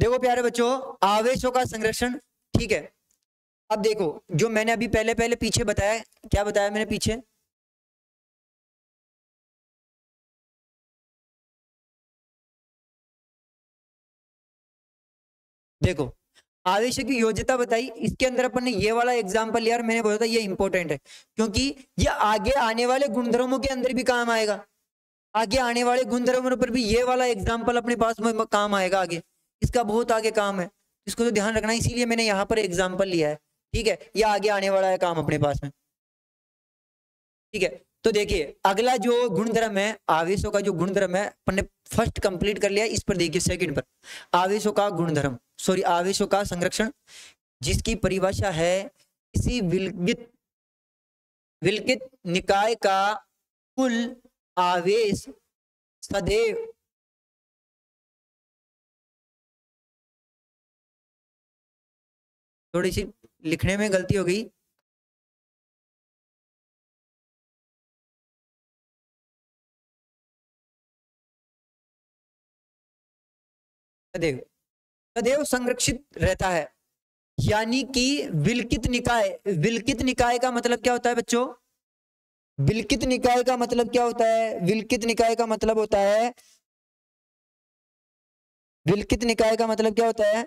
देखो प्यारे बच्चों, आवेशों का संरक्षण। ठीक है, अब देखो जो मैंने अभी पहले पहले पीछे बताया, क्या बताया मैंने पीछे, देखो आवेश की योज्यता बताई। इसके अंदर अपन ने ये वाला एग्जांपल लिया और मैंने बोला था ये इंपॉर्टेंट है क्योंकि ये आगे आने वाले गुणधर्मों के अंदर भी काम आएगा। आगे आने वाले गुणधर्मों पर भी ये वाला एग्जांपल अपने पास में काम आएगा आगे, इसका बहुत आगे काम है, इसको तो ध्यान रखना, इसीलिए मैंने यहाँ पर एग्जांपल लिया है। ठीक है, ये आगे आने वाला है काम अपने पास में। ठीक है, तो देखिए अगला जो गुणधर्म है, आवेशों का जो गुणधर्म है अपन ने फर्स्ट कंप्लीट कर लिया। इस पर देखिए सेकंड पर, आवेशों का गुणधर्म, सॉरी आवेशों का संरक्षण, जिसकी परिभाषा है किसी विलगित विलगित निकाय का कुल आवेश सदैव, थोड़ी सी लिखने में गलती हो गई, सदैव सदैव संरक्षित रहता है। यानी कि विलकित निकाय, विलकित निकाय का मतलब क्या होता है बच्चों, विलकित निकाय का मतलब क्या होता है, विलकित निकाय का मतलब होता है, विलकित निकाय का मतलब क्या होता है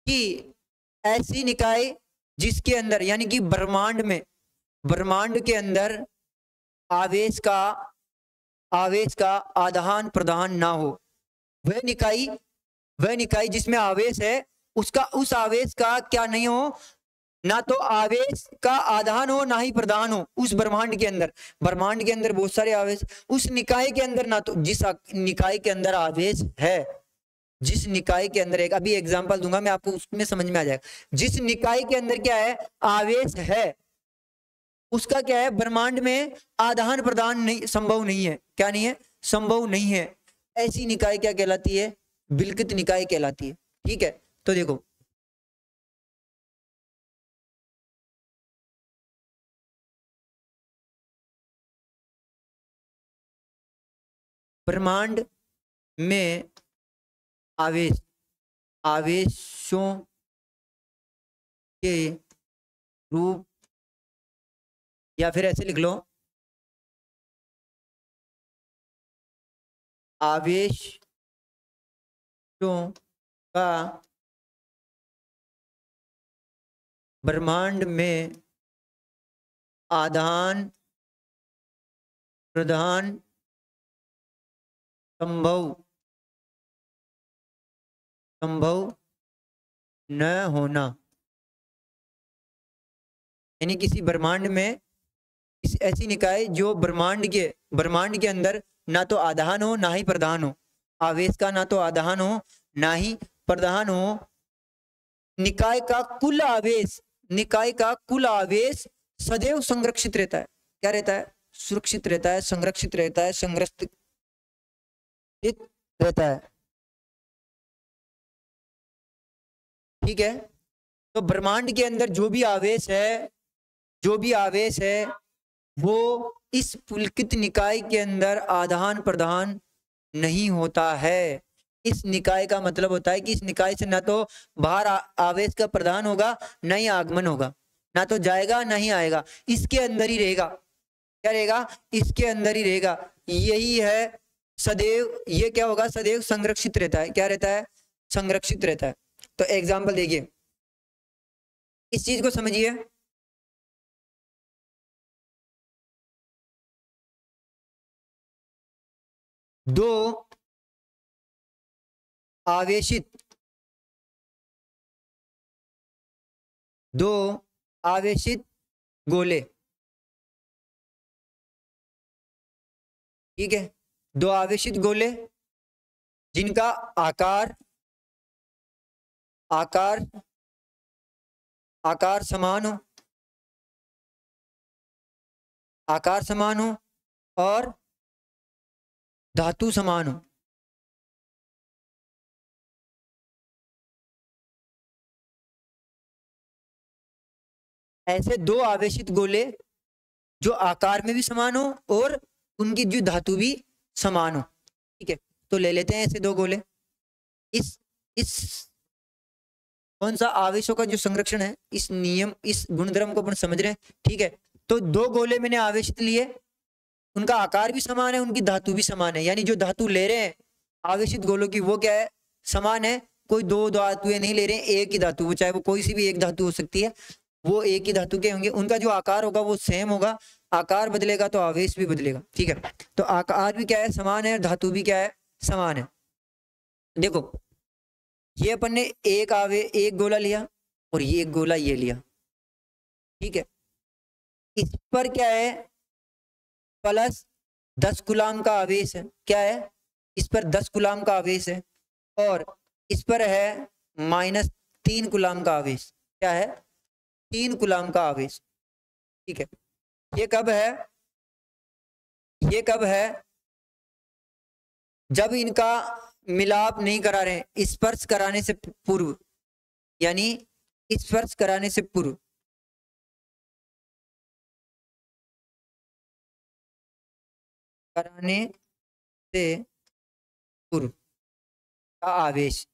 कि ऐसी निकाय जिसके अंदर, यानी कि ब्रह्मांड में, ब्रह्मांड के अंदर आवेश का आदान प्रदान ना हो। वह निकाय, वह निकाय जिसमें आवेश है उसका, उस आवेश का क्या नहीं हो, ना तो आवेश का आदान हो ना ही प्रदान हो। उस ब्रह्मांड के अंदर, ब्रह्मांड के अंदर बहुत सारे आवेश, उस निकाय के अंदर ना तो, जिस निकाय के अंदर आवेश है, जिस निकाय के अंदर, एक अभी एग्जांपल दूंगा मैं आपको, उसमें समझ में आ जाएगा। जिस निकाय के अंदर क्या है, आवेश है, उसका क्या है, ब्रह्मांड में आदान प्रदान नहीं, संभव नहीं है। क्या नहीं है, संभव नहीं है। ऐसी निकाय क्या कहलाती है, विलकित निकाय कहलाती है। ठीक है, तो देखो ब्रह्मांड में आवेश, आवेशों के रूप या फिर ऐसे लिख लो, आवेशों का ब्रह्मांड में आदान प्रदान संभव न होना। यानी किसी ब्रह्मांड में ऐसी निकाय जो ब्रह्मांड के अंदर ना तो आधान हो ना ही प्रधान हो, आवेश का ना तो आधान हो ना ही प्रधान हो, निकाय का कुल आवेश सदैव संरक्षित रहता है। क्या रहता है? सुरक्षित रहता है, संरक्षित रहता है, संरक्षित रहता है। ठीक है, तो ब्रह्मांड के अंदर जो भी आवेश है वो इस पुलकित निकाय के अंदर आदान प्रदान नहीं होता है। इस निकाय का मतलब होता है कि इस निकाय से ना तो बाहर आवेश का प्रदान होगा, ना ही आगमन होगा, ना तो जाएगा ना ही आएगा, इसके अंदर ही रहेगा। क्या रहेगा? इसके अंदर ही रहेगा। यही है सदैव, ये क्या होगा? सदैव संरक्षित रहता है। क्या रहता है? संरक्षित रहता है। तो एग्जाम्पल देखिए, इस चीज को समझिए। दो आवेशित गोले, ठीक है, दो आवेशित गोले जिनका आकार समान हो और धातु समान हो। ऐसे दो आवेशित गोले जो आकार में भी समान हो और उनकी जो धातु भी समान हो। ठीक है, तो ले लेते हैं ऐसे दो गोले। इस कौन सा आवेशों का जो संरक्षण है, इस गुणधर्म को अपन समझ रहे हैं। ठीक है, तो दो गोले मैंने आवेशित लिए, उनका आकार भी समान है, उनकी धातु भी समान है। यानी जो धातु ले रहे हैं आवेशित गोलों की वो क्या है? समान है। कोई दो धातुएं नहीं ले रहे हैं, एक ही धातु, वो चाहे वो कोई सी भी एक धातु हो सकती है, वो एक ही धातु के होंगे। उनका जो आकार होगा वो सेम होगा, आकार बदलेगा तो आवेश भी बदलेगा। ठीक है, तो आकार भी क्या है? समान है, और धातु भी क्या है? समान है। देखो, ये अपन ने एक गोला लिया और ये एक गोला ये लिया। ठीक है, इस पर क्या है? प्लस 10 कूलाम का आवेश है। क्या है? इस पर 10 कूलाम का आवेश है और इस पर है -3 कूलाम का आवेश। क्या है? 3 कूलाम का आवेश। ठीक है, ये कब है? जब इनका मिलाप नहीं करा रहे, स्पर्श कराने से पूर्व, यानी स्पर्श कराने से पूर्व। का आवेश,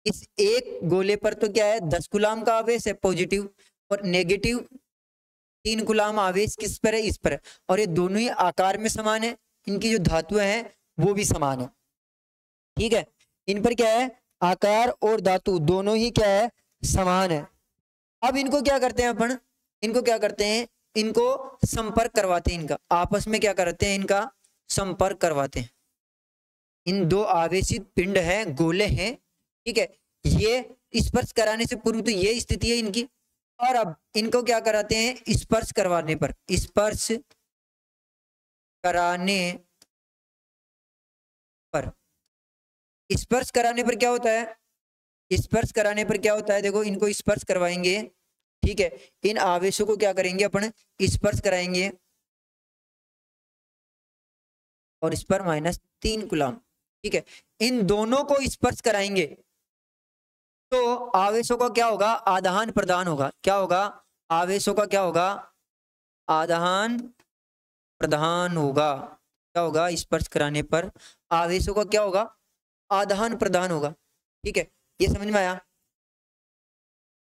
इस एक गोले पर तो क्या है? 10 कूलाम का आवेश है पॉजिटिव, और नेगेटिव 3 कूलाम आवेश किस पर है? इस पर है। और ये दोनों ही आकार में समान है, इनकी जो धातुएं हैं वो भी समान है। ठीक है, इन पर क्या है? आकार और धातु दोनों ही क्या है? समान है। अब इनको क्या करते हैं अपन? इनको संपर्क करवाते हैं। इनका आपस में क्या करते हैं? इनका संपर्क करवाते हैं। इन दो आवेशित पिंड हैं, गोले हैं। ठीक है, ये स्पर्श कराने से पूर्व तो ये स्थिति है इनकी, और अब इनको क्या कराते हैं? स्पर्श कराने पर क्या होता है? स्पर्श कराने पर क्या होता है? देखो, इनको स्पर्श करवाएंगे। ठीक है, इन आवेशों को क्या करेंगे अपन? स्पर्श कराएंगे, और इस पर -3 कूलाम। ठीक है, इन दोनों को स्पर्श कराएंगे तो आवेशों का क्या होगा? आदान प्रदान होगा। क्या होगा? आवेशों का क्या होगा? आदान प्रदान होगा। क्या होगा? स्पर्श कराने पर आवेशों का क्या होगा? आदान प्रदान होगा। ठीक है, ये समझ में आया?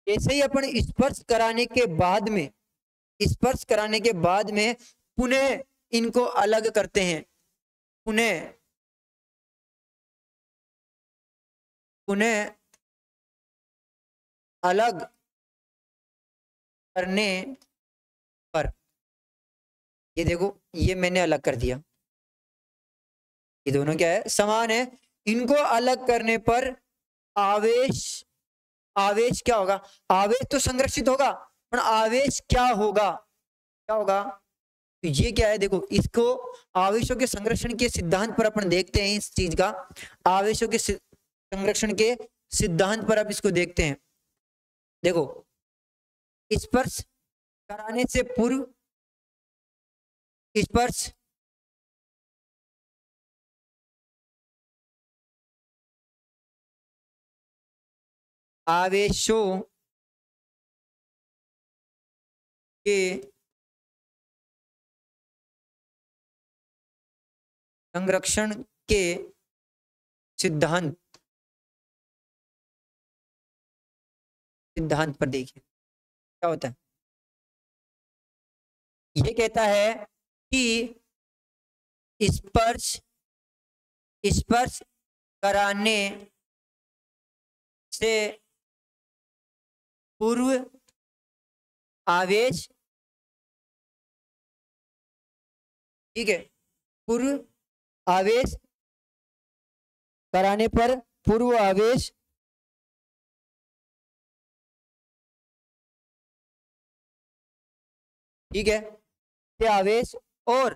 ऐसे ही अपन स्पर्श कराने के बाद में स्पर्श कराने के बाद में पुनः इनको अलग करते हैं, पुनः अलग करने पर, ये देखो ये मैंने अलग कर दिया, ये दोनों क्या है, समान है। इनको अलग करने पर आवेश क्या होगा, आवेश तो संरक्षित होगा, पर आवेश क्या होगा, तो ये क्या है, देखो इसको आवेशों के संरक्षण के सिद्धांत पर अपन देखते हैं, इस चीज का आवेशों के संरक्षण के सिद्धांत पर अब इसको देखते हैं। देखो स्पर्श कराने से पूर्व, स्पर्श आवेशों के संरक्षण के सिद्धांत पर देखिए क्या होता है। ये कहता है कि स्पर्श कराने से पूर्व आवेश, ठीक है, पूर्व आवेश कराने पर पूर्व आवेश ठीक है, से आवेश और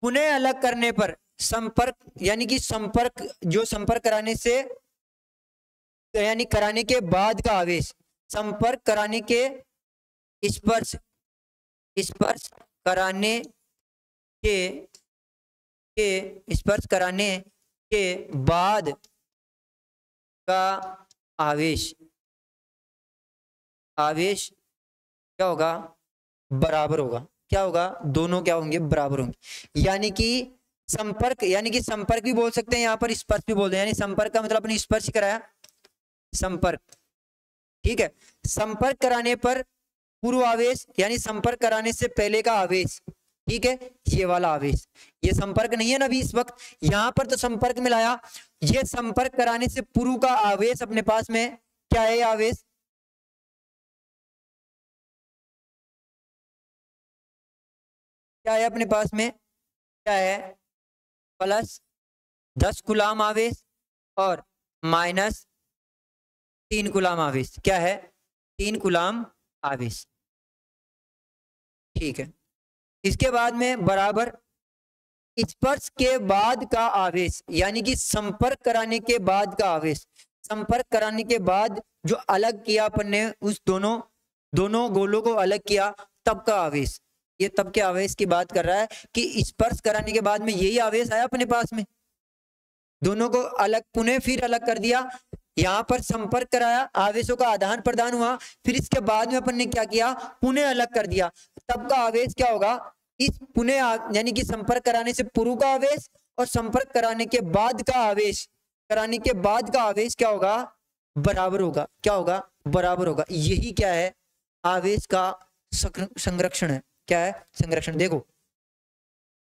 पुनः अलग करने पर संपर्क, यानी कि संपर्क, जो संपर्क कराने से यानी कराने के बाद का आवेश, संपर्क कराने के स्पर्श कराने के स्पर्श कराने के बाद का आवेश क्या होगा, बराबर होगा। क्या होगा, दोनों क्या होंगे, बराबर होंगे। यानी कि संपर्क भी बोल सकते हैं, यहाँ पर स्पर्श भी बोलते हैं, यानी संपर्क का मतलब अपने स्पर्श कराया, संपर्क, ठीक है। संपर्क कराने पर पूर्व आवेश, यानी संपर्क कराने से पहले का आवेश, ठीक है, ये वाला आवेश, ये संपर्क नहीं है ना अभी इस वक्त, यहां पर तो संपर्क में लाया, ये संपर्क कराने से पूर्व का आवेश अपने पास में क्या है, आवेश क्या है अपने पास में, क्या है, प्लस 10 कूलाम आवेश और माइनस 3 कूलाम आवेश, क्या है, 3 कूलाम आवेश, ठीक है। इसके बाद में बराबर स्पर्श के बाद का आवेश, यानी कि संपर्क कराने के बाद का आवेश, संपर्क कराने के बाद जो अलग किया अपन ने, उस दोनों गोलों को अलग किया तब का आवेश, ये तब के आवेश की बात कर रहा है कि स्पर्श कराने के बाद में यही आवेश आया अपने पास में, दोनों को अलग पुनः फिर अलग कर दिया, यहाँ पर संपर्क कराया, आवेशों का आदान प्रदान हुआ, फिर इसके बाद में अपन ने क्या किया, पुनः अलग कर दिया, तब का आवेश क्या होगा, इस पुनः यानी कि संपर्क कराने से पूर्व का आवेश और संपर्क कराने के बाद का आवेश, क्या होगा, बराबर होगा। क्या होगा, बराबर होगा। यही क्या है, आवेश का संरक्षण है। क्या है, संरक्षण। देखो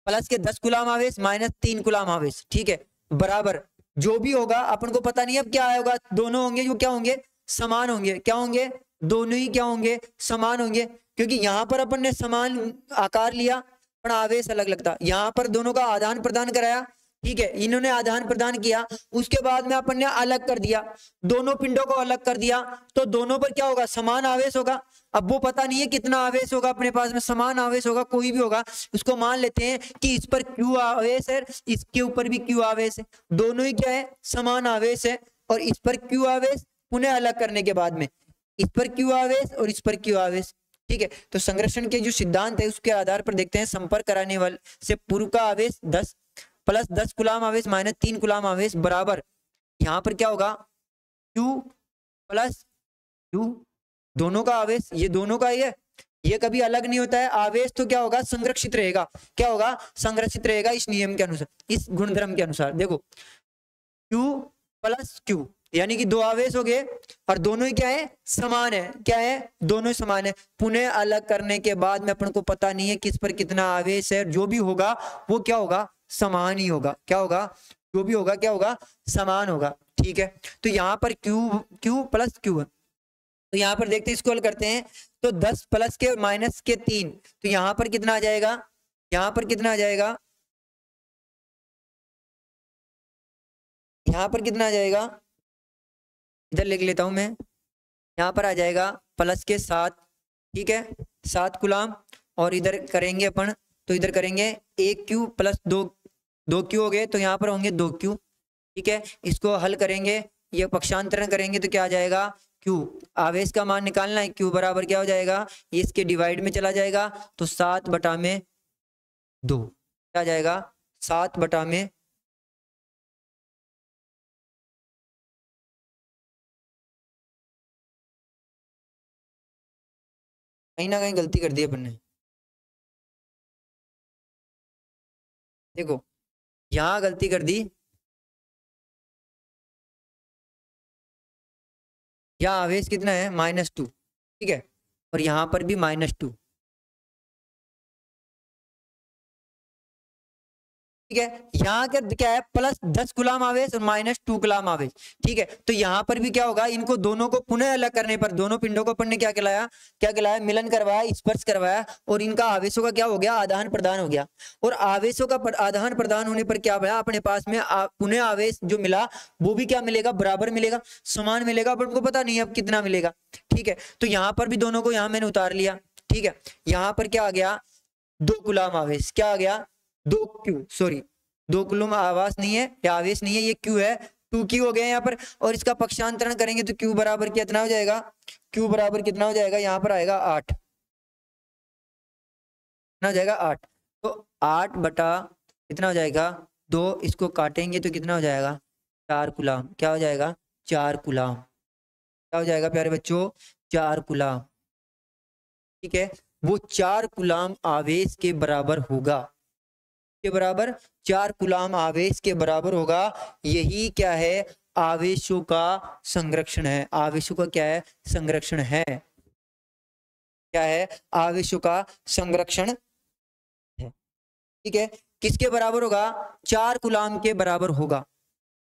प्लस के 10 कूलाम आवेश माइनस 3 कूलाम आवेश, ठीक है, बराबर जो भी होगा अपन को पता नहीं अब क्या होगा, दोनों होंगे जो क्या होंगे, समान होंगे। क्या होंगे, दोनों ही क्या होंगे, समान होंगे, क्योंकि यहाँ पर अपन ने समान आकार लिया पर आवेश अलग लगता, यहाँ पर दोनों का आदान प्रदान कराया, ठीक है, इन्होंने आदान प्रदान किया, उसके बाद में अपन ने अलग कर दिया, दोनों पिंडों को अलग कर दिया, तो दोनों पर क्या होगा, समान आवेश होगा। अब वो पता नहीं है कितना आवेश होगा अपने पास में, समान आवेश होगा, कोई भी होगा, उसको मान लेते हैं कि इस पर क्यू आवेश है, इसके ऊपर भी क्यू आवेश है, दोनों ही क्या है, समान आवेश है, और इस पर क्यू आवेश पुनः अलग करने के बाद में इस पर क्यू आवेश और इस पर क्यू आवेश, ठीक है। तो संरक्षण के जो सिद्धांत है उसके आधार पर देखते हैं, संपर्क कराने वाले से पूर्व का आवेश 10 प्लस 10 कूलाम आवेश माइनस 3 कूलाम आवेश बराबर, यहाँ पर क्या होगा, Q प्लस Q, दोनों का आवेश, ये दोनों का ही है, ये कभी अलग नहीं होता है, आवेश तो क्या होगा, संरक्षित रहेगा। क्या होगा, संरक्षित रहेगा इस नियम के अनुसार, इस गुणधर्म के अनुसार। देखो Q प्लस Q, यानी कि दो आवेश हो गए और दोनों ही क्या है, समान है। क्या है, दोनों ही समान है। पुनः अलग करने के बाद में अपन को पता नहीं है किस पर कितना आवेश है, जो भी होगा वो क्या होगा, समान ही होगा। क्या होगा, जो भी होगा क्या होगा, समान होगा। ठीक है, तो यहाँ पर Q प्लस Q है, तो यहाँ पर देखते हैं, इसको हल करते हैं। तो 10 प्लस के माइनस के 3, तो यहाँ पर कितना आ जाएगा, यहाँ पर कितना आ जाएगा, यहाँ पर कितना आ जाएगा, इधर लिख लेता हूं मैं, यहाँ पर आ जाएगा प्लस के 7। ठीक है, 7 कूलम। और इधर करेंगे अपन, तो इधर करेंगे 1Q प्लस 2Q हो गए, तो यहाँ पर होंगे 2Q। ठीक है, इसको हल करेंगे, ये पक्षांतरण करेंगे तो क्या आ जाएगा, Q। आवेश का मान निकालना है, Q बराबर क्या हो जाएगा, ये इसके डिवाइड में चला जाएगा, तो 7/2 क्या आ जाएगा, 7/, कहीं ना कहीं गलती कर दी अपन ने। देखो यहाँ गलती कर दी, यहाँ आवेश कितना है, -2। ठीक है, और यहाँ पर भी -2। ठीक है, यहाँ का क्या है, प्लस 10 कूलम आवेश और -2 कूलम आवेश। ठीक है, तो यहाँ पर भी क्या होगा, इनको दोनों को पुनः अलग करने पर, दोनों पिंडों को अपन ने क्या कहलाया, मिलन करवाया, स्पर्श करवाया, और इनका आवेशों का क्या हो गया, आदान प्रदान हो गया। और आवेशों का आदान प्रदान होने पर क्या हुआ, अपने पास में पुनः आवेश जो मिला वो भी क्या मिलेगा, बराबर मिलेगा, समान मिलेगा, पर उनको पता नहीं अब कितना मिलेगा। ठीक है, तो यहाँ पर भी दोनों को यहाँ मैंने उतार लिया। ठीक है, यहाँ पर क्या आ गया, 2 कूलम आवेश, क्या आ गया, 2Q, सॉरी 2 कूलम आवास नहीं है या आवेश नहीं है, ये Q है, 2Q हो गया यहाँ पर। और इसका पक्षांतरण करेंगे तो Q बराबर कितना हो जाएगा, Q बराबर कितना हो जाएगा, यहाँ पर आएगा 8, कितना हो जाएगा 8। तो 8 बटा कितना हो जाएगा 2, इसको काटेंगे तो कितना हो जाएगा, 4 कूलम। क्या हो जाएगा, 4 कूलम। क्या हो जाएगा प्यारे बच्चों, 4 कूलम। ठीक है, वो 4 कूलम आवेश के बराबर होगा, के बराबर 4 कूलम आवेश के बराबर होगा। यही क्या है, आवेशों का संरक्षण है। आवेशों का क्या है, संरक्षण है। क्या है, आवेशों का संरक्षण है। ठीक है, किसके बराबर होगा, 4 कूलम के बराबर होगा।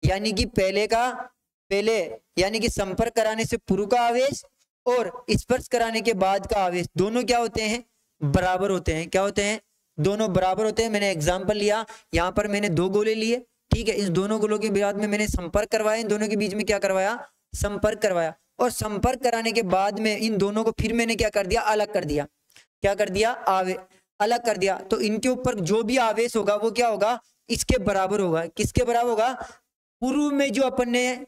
यानी कि पहले यानी कि संपर्क कराने से पूर्व का आवेश और स्पर्श कराने के बाद का आवेश दोनों क्या होते हैं, बराबर होते हैं। क्या होते हैं, दोनों बराबर होते हैं। मैंने एग्जांपल लिया, यहाँ पर मैंने 2 गोले लिए। ठीक है, इस दोनों गोलों के बाद में मैंने संपर्क करवाया, इन दोनों के बीच में क्या करवाया, संपर्क करवाया। और संपर्क कराने के बाद में इन दोनों को फिर मैंने क्या कर दिया, अलग कर दिया। क्या कर दिया, अलग कर दिया। तो इनके ऊपर जो भी आवेश होगा वो क्या होगा, इसके बराबर होगा। किसके बराबर होगा, पूर्व में जो अपन ने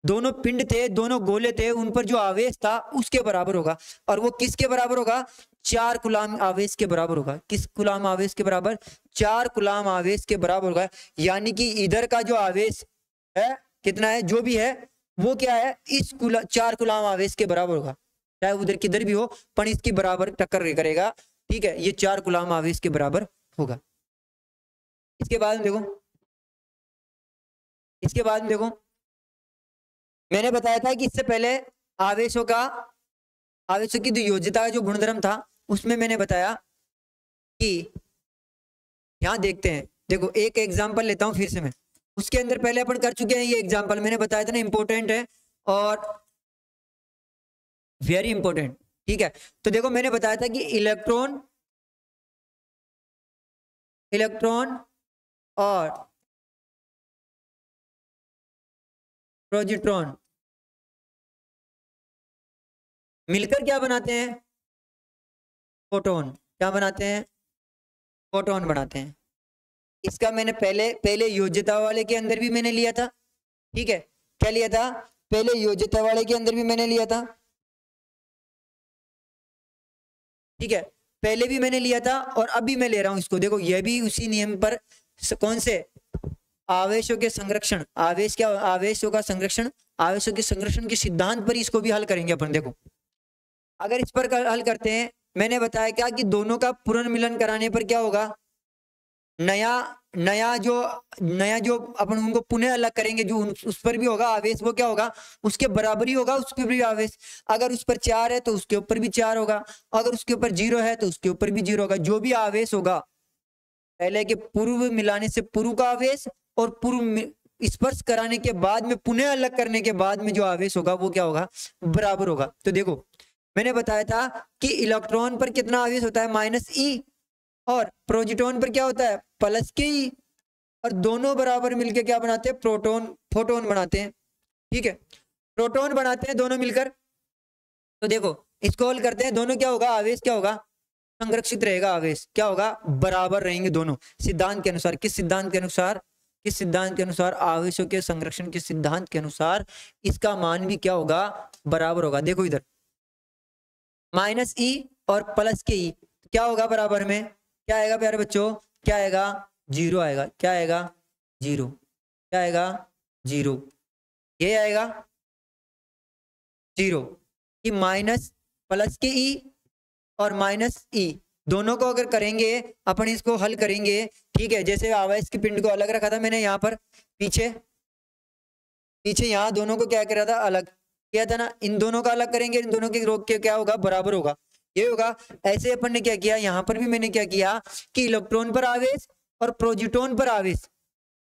दोनों पिंड थे, दोनों गोले थे, उन पर जो आवेश था उसके बराबर होगा। और वो किसके बराबर होगा, 4 कूलम आवेश के बराबर होगा। किस कूलम आवेश के बराबर, 4 कूलम आवेश के बराबर होगा। यानी कि इधर का जो आवेश है कितना है, जो भी है वो क्या है, इस 4 कूलम आवेश के बराबर होगा। चाहे उधर किधर भी हो, पर इसकी बराबर टक्कर करेगा। ठीक है, ये 4 कूलम आवेश के बराबर होगा। इसके बाद में देखो, मैंने बताया था कि इससे पहले आवेशों की जो योज्यता का जो गुणधर्म था उसमें मैंने बताया कि यहां देखते हैं। देखो एक एग्जांपल लेता हूं फिर से मैं, उसके अंदर पहले अपन कर चुके हैं। ये एग्जांपल मैंने बताया था ना, इंपॉर्टेंट है और वेरी इंपॉर्टेंट। ठीक है, तो देखो मैंने बताया था कि इलेक्ट्रॉन और प्रोजिट्रॉन मिलकर क्या बनाते हैं, फोटोन। क्या बनाते हैं, फोटोन बनाते हैं। इसका मैंने पहले योज्यता वाले के अंदर भी मैंने लिया था। ठीक है, क्या लिया था, पहले योज्यता वाले के अंदर भी मैंने लिया था। ठीक है, पहले भी मैंने लिया था और अभी मैं ले रहा हूं इसको। देखो यह भी उसी नियम पर, कौन से, आवेशों के संरक्षण, आवेशों का संरक्षण, आवेशों के संरक्षण के सिद्धांत पर इसको भी हल करेंगे अपन। देखो अगर इस पर हल करते हैं, मैंने बताया क्या कि दोनों का पुनर्मिलन कराने पर क्या होगा, नया नया जो अपन उनको पुनः अलग करेंगे, जो उस पर भी होगा आवेश, वो क्या होगा, उसके बराबरी होगा उस पर भी आवेश। अगर उस पर 4 है तो उसके ऊपर भी 4 होगा, अगर उसके ऊपर 0 है तो उसके ऊपर भी 0 होगा। जो भी आवेश होगा, पहले के पूर्व मिलाने से पूर्व का आवेश और पूर्व स्पर्श कराने के बाद में पुनः अलग करने के बाद में जो आवेश होगा वो क्या होगा, बराबर होगा। तो देखो मैंने बताया था कि इलेक्ट्रॉन पर कितना आवेश होता है, -e, और प्रोटॉन पर क्या होता है, +ke, और दोनों बराबर मिलके क्या बनाते हैं, फोटोन बनाते हैं। ठीक है, प्रोटॉन बनाते हैं दोनों मिलकर। तो देखो इसको हल करते हैं, दोनों क्या होगा, आवेश क्या होगा, संरक्षित रहेगा, आवेश क्या होगा, बराबर रहेंगे दोनों सिद्धांत के अनुसार। किस सिद्धांत के अनुसार, किस सिद्धांत के अनुसार, आवेशों के संरक्षण के सिद्धांत के अनुसार इसका मान भी क्या होगा, बराबर होगा। देखो इधर -e और +ke क्या होगा बराबर में, क्या आएगा प्यारे बच्चों, क्या आएगा, 0 आएगा। क्या आएगा, 0। क्या आएगा, 0। ये आएगा 0 कि -+ke और -e दोनों को अगर करेंगे अपन, इसको हल करेंगे। ठीक है, जैसे आवेश की पिंड को अलग रखा था मैंने यहाँ पर, पीछे यहाँ दोनों को क्या करा था, अलग किया था ना, इन दोनों का अलग करेंगे, इन दोनों के रोक के क्या होगा, बराबर होगा, ये होगा। ऐसे अपन ने क्या किया, यहाँ पर भी मैंने क्या किया कि इलेक्ट्रॉन पर आवेश और प्रोटॉन पर आवेश,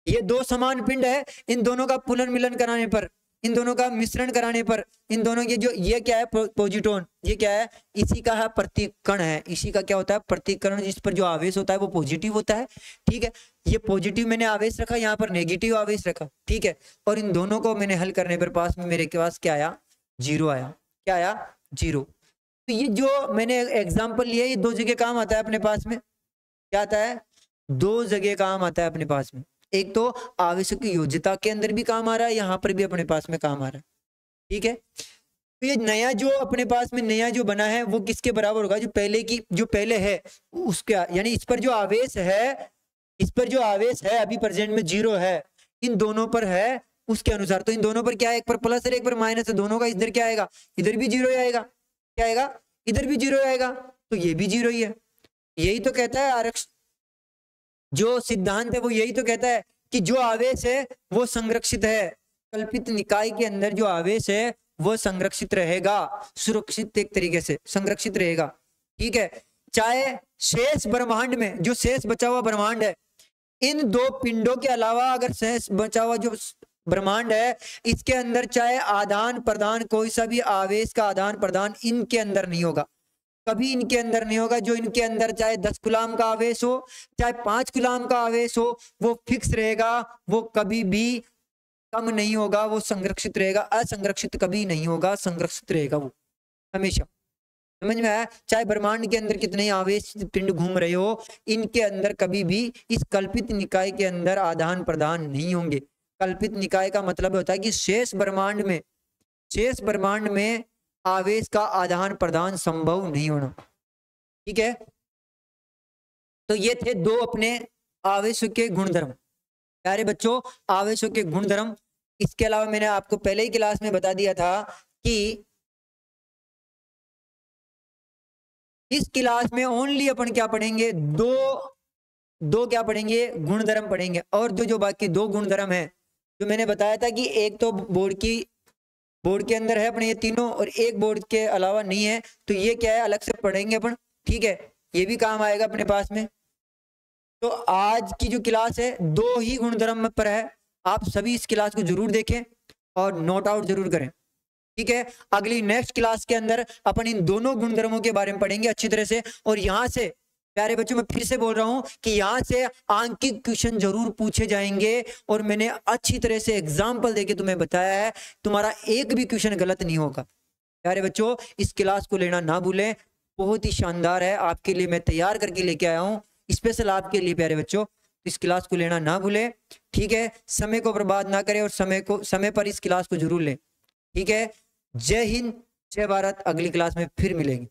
ये दो समान पिंड है, इन दोनों का पुनर्मिलन कराने पर, इन दोनों का मिश्रण कराने पर, इन दोनों के जो ये क्या है प्रोटॉन, ये क्या है, इसी का है प्रतिकण है, इसी का क्या होता है, प्रतिकरण, जिस पर जो आवेश होता है वो पॉजिटिव होता है। ठीक है, ये पॉजिटिव मैंने आवेश रखा, यहाँ पर नेगेटिव आवेश रखा। ठीक है, और इन दोनों को मैंने हल करने पर पास में मेरे के पास क्या आया, 0 आया। क्या आया, 0। तो ये जो मैंने एग्जाम्पल लिया, ये 2 जगह काम आता है अपने पास में। क्या आता है, 2 जगह काम आता है अपने पास में। एक तो आवेशों की योज्यता के अंदर भी काम आ रहा है, यहाँ पर भी अपने पास में काम आ रहा है। ठीक है, तो ये नया जो अपने पास में नया जो बना है वो किसके बराबर होगा, जो पहले है उसका, यानी इस पर जो आवेश है, इस पर जो आवेश है अभी प्रेजेंट में 0 है, इन दोनों पर है उसके अनुसार। तो इन दोनों पर क्या है, एक पर प्लस और एक पर माइनस है, दोनों का इधर क्या आएगा, इधर भी 0 आएगा। क्या आएगा, इधर भी 0 आएगा, तो ये भी 0 ही है। यही तो कहता है आरक्षण, जो सिद्धांत है वो यही तो कहता है कि जो आवेश है वो संरक्षित है, कल्पित निकाय के अंदर जो आवेश है वो संरक्षित रहेगा, सुरक्षित एक तरीके से संरक्षित रहेगा। ठीक है, चाहे शेष ब्रह्मांड में, जो शेष बचा हुआ ब्रह्मांड है, इन 2 पिंडों के अलावा अगर शेष बचा हुआ जो ब्रह्मांड है, इसके अंदर चाहे आदान प्रदान, कोई सा भी आवेश का आदान प्रदान इनके अंदर नहीं होगा, कभी इनके अंदर नहीं होगा। जो इनके अंदर चाहे 10 कूलाम का आवेश हो, चाहे 5 कूलाम का आवेश हो, वो फिक्स रहेगा, वो कभी भी कम नहीं होगा, वो संरक्षित रहेगा, असंरक्षित कभी नहीं होगा, संरक्षित रहेगा वो हमेशा। समझ में आया, चाहे ब्रह्मांड के अंदर कितने आवेश पिंड घूम रहे हो, इनके अंदर कभी भी इस कल्पित निकाय के अंदर आदान प्रदान नहीं होंगे। कल्पित निकाय का मतलब होता है कि शेष ब्रह्मांड में आवेश का आदान प्रदान संभव नहीं होना। ठीक है, तो ये थे 2 अपने आवेशों के गुणधर्म। प्यारे बच्चों, आवेशों के गुणधर्म, इसके अलावा मैंने आपको पहले ही क्लास में बता दिया था कि इस क्लास में ओनली अपन क्या पढ़ेंगे, दो क्या पढ़ेंगे, गुणधर्म पढ़ेंगे। और जो बाकी 2 गुणधर्म है, जो मैंने बताया था कि एक तो बोर्ड के अंदर है अपने ये तीनों, और एक बोर्ड के अलावा नहीं है, तो ये क्या है, अलग से पढ़ेंगे अपन। ठीक है, ये भी काम आएगा अपने पास में। तो आज की जो क्लास है 2 ही गुणधर्म पर है, आप सभी इस क्लास को जरूर देखें और नोट आउट जरूर करें। ठीक है, अगली नेक्स्ट क्लास के अंदर अपन इन दोनों गुणधर्मों के बारे में पढ़ेंगे अच्छी तरह से। और यहाँ से प्यारे बच्चों, मैं फिर से बोल रहा हूं कि यहाँ से आंकिक क्वेश्चन जरूर पूछे जाएंगे, और मैंने अच्छी तरह से एग्जाम्पल देके तुम्हें बताया है, तुम्हारा एक भी क्वेश्चन गलत नहीं होगा। प्यारे बच्चों, इस क्लास को लेना ना भूलें, बहुत ही शानदार है, आपके लिए मैं तैयार करके लेके आया हूँ स्पेशल आपके लिए। प्यारे बच्चों, इस क्लास को लेना ना भूलें। ठीक है, समय को बर्बाद ना करें और समय पर इस क्लास को जरूर लें। ठीक है, जय हिंद, जय भारत। अगली क्लास में फिर मिलेंगे।